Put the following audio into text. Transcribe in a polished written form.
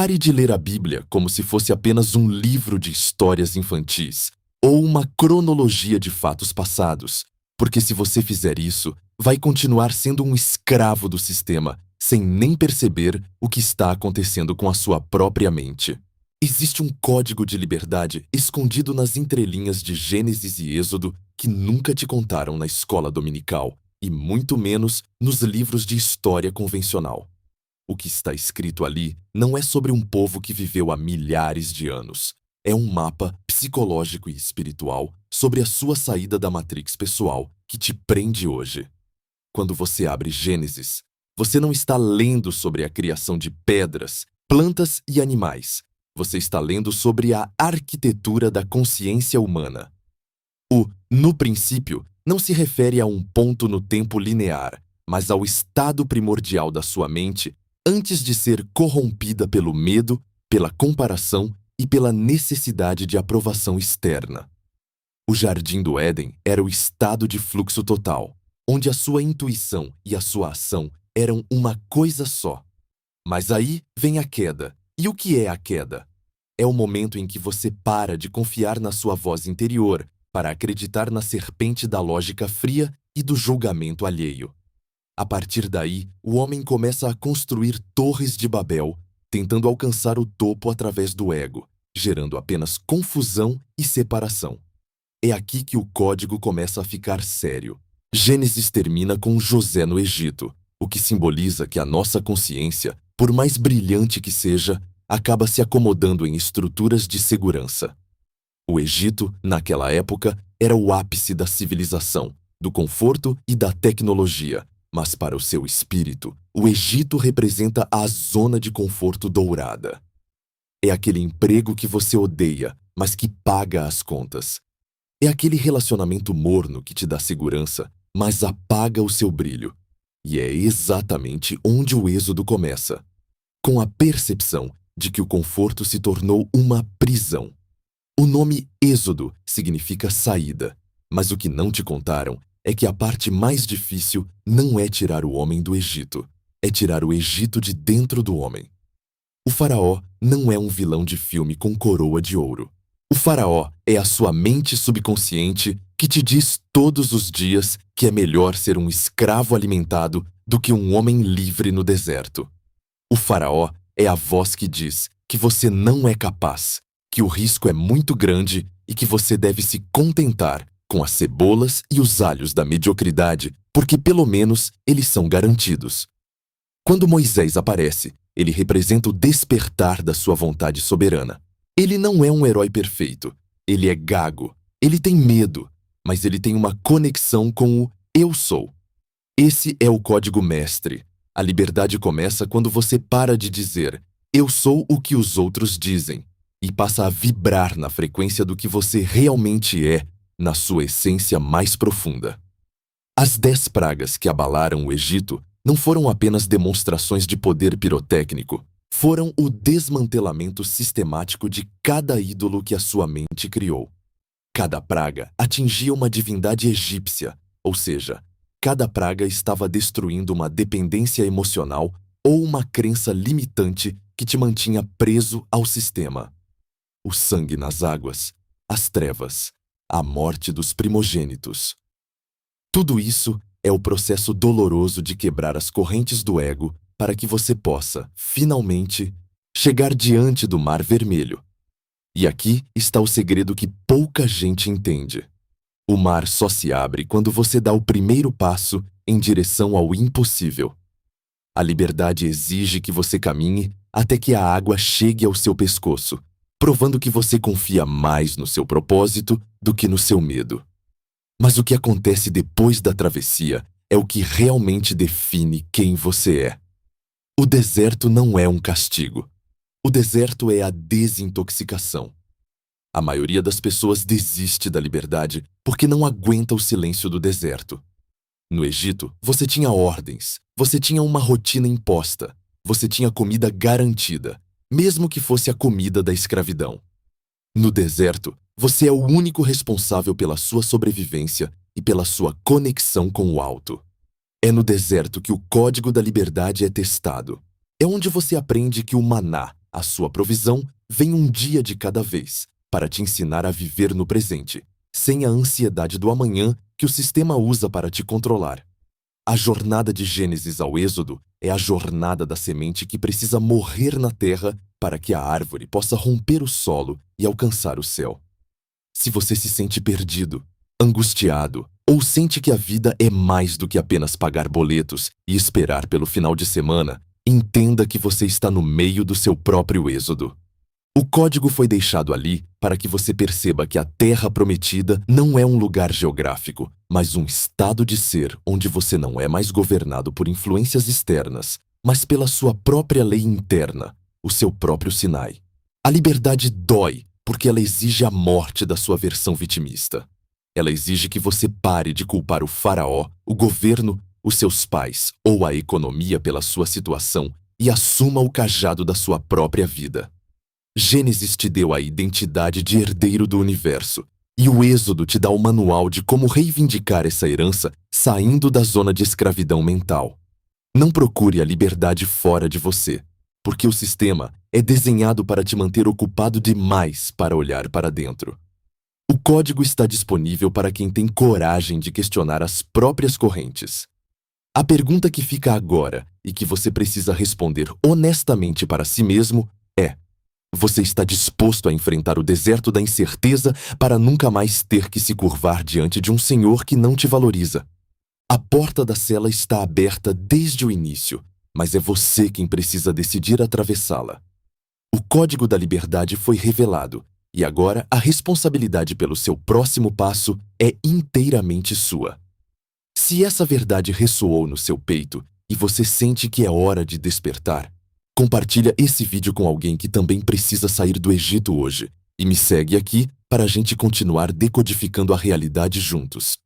Pare de ler a Bíblia como se fosse apenas um livro de histórias infantis ou uma cronologia de fatos passados, porque se você fizer isso, vai continuar sendo um escravo do sistema, sem nem perceber o que está acontecendo com a sua própria mente. Existe um código de liberdade escondido nas entrelinhas de Gênesis e Êxodo que nunca te contaram na escola dominical, e muito menos nos livros de história convencional. O que está escrito ali não é sobre um povo que viveu há milhares de anos. É um mapa psicológico e espiritual sobre a sua saída da Matrix pessoal que te prende hoje. Quando você abre Gênesis, você não está lendo sobre a criação de pedras, plantas e animais. Você está lendo sobre a arquitetura da consciência humana. O "no princípio" não se refere a um ponto no tempo linear, mas ao estado primordial da sua mente antes de ser corrompida pelo medo, pela comparação e pela necessidade de aprovação externa. O Jardim do Éden era o estado de fluxo total, onde a sua intuição e a sua ação eram uma coisa só. Mas aí vem a queda. E o que é a queda? É o momento em que você para de confiar na sua voz interior para acreditar na serpente da lógica fria e do julgamento alheio. A partir daí, o homem começa a construir torres de Babel, tentando alcançar o topo através do ego, gerando apenas confusão e separação. É aqui que o código começa a ficar sério. Gênesis termina com José no Egito, o que simboliza que a nossa consciência, por mais brilhante que seja, acaba se acomodando em estruturas de segurança. O Egito, naquela época, era o ápice da civilização, do conforto e da tecnologia, mas para o seu espírito, o Egito representa a zona de conforto dourada. É aquele emprego que você odeia, mas que paga as contas. É aquele relacionamento morno que te dá segurança, mas apaga o seu brilho. E é exatamente onde o êxodo começa, com a percepção de que o conforto se tornou uma prisão. O nome Êxodo significa saída, mas o que não te contaram é que a parte mais difícil não é tirar o homem do Egito, é tirar o Egito de dentro do homem. O faraó não é um vilão de filme com coroa de ouro. O faraó é a sua mente subconsciente que te diz todos os dias que é melhor ser um escravo alimentado do que um homem livre no deserto. O faraó é a voz que diz que você não é capaz, que o risco é muito grande e que você deve se contentar com as cebolas e os alhos da mediocridade, porque pelo menos eles são garantidos. Quando Moisés aparece, ele representa o despertar da sua vontade soberana. Ele não é um herói perfeito, ele é gago, ele tem medo, mas ele tem uma conexão com o "eu sou". Esse é o código mestre. A liberdade começa quando você para de dizer "eu sou o que os outros dizem" e passa a vibrar na frequência do que você realmente é, na sua essência mais profunda. As 10 pragas que abalaram o Egito não foram apenas demonstrações de poder pirotécnico, foram o desmantelamento sistemático de cada ídolo que a sua mente criou. Cada praga atingia uma divindade egípcia, ou seja, cada praga estava destruindo uma dependência emocional ou uma crença limitante que te mantinha preso ao sistema. O sangue nas águas, as trevas, a morte dos primogênitos. Tudo isso é o processo doloroso de quebrar as correntes do ego para que você possa, finalmente, chegar diante do Mar Vermelho. E aqui está o segredo que pouca gente entende. O mar só se abre quando você dá o primeiro passo em direção ao impossível. A liberdade exige que você caminhe até que a água chegue ao seu pescoço, provando que você confia mais no seu propósito do que no seu medo. Mas o que acontece depois da travessia é o que realmente define quem você é. O deserto não é um castigo. O deserto é a desintoxicação. A maioria das pessoas desiste da liberdade porque não aguenta o silêncio do deserto. No Egito, você tinha ordens, você tinha uma rotina imposta, você tinha comida garantida, mesmo que fosse a comida da escravidão. No deserto, você é o único responsável pela sua sobrevivência e pela sua conexão com o alto. É no deserto que o código da liberdade é testado. É onde você aprende que o maná, A sua provisão vem um dia de cada vez, para te ensinar a viver no presente, sem a ansiedade do amanhã que o sistema usa para te controlar. A jornada de Gênesis ao Êxodo é a jornada da semente que precisa morrer na terra para que a árvore possa romper o solo e alcançar o céu. Se você se sente perdido, angustiado ou sente que a vida é mais do que apenas pagar boletos e esperar pelo final de semana, entenda que você está no meio do seu próprio êxodo. O código foi deixado ali para que você perceba que a Terra Prometida não é um lugar geográfico, mas um estado de ser onde você não é mais governado por influências externas, mas pela sua própria lei interna, o seu próprio Sinai. A liberdade dói porque ela exige a morte da sua versão vitimista. Ela exige que você pare de culpar o faraó, o governo, os seus pais ou a economia pela sua situação e assuma o cajado da sua própria vida. Gênesis te deu a identidade de herdeiro do universo, e o Êxodo te dá o manual de como reivindicar essa herança saindo da zona de escravidão mental. Não procure a liberdade fora de você, porque o sistema é desenhado para te manter ocupado demais para olhar para dentro. O código está disponível para quem tem coragem de questionar as próprias correntes. A pergunta que fica agora e que você precisa responder honestamente para si mesmo é: você está disposto a enfrentar o deserto da incerteza para nunca mais ter que se curvar diante de um senhor que não te valoriza? A porta da cela está aberta desde o início, mas é você quem precisa decidir atravessá-la. O código da liberdade foi revelado, e agora a responsabilidade pelo seu próximo passo é inteiramente sua. Se essa verdade ressoou no seu peito e você sente que é hora de despertar, compartilha esse vídeo com alguém que também precisa sair do Egito hoje e me segue aqui para a gente continuar decodificando a realidade juntos.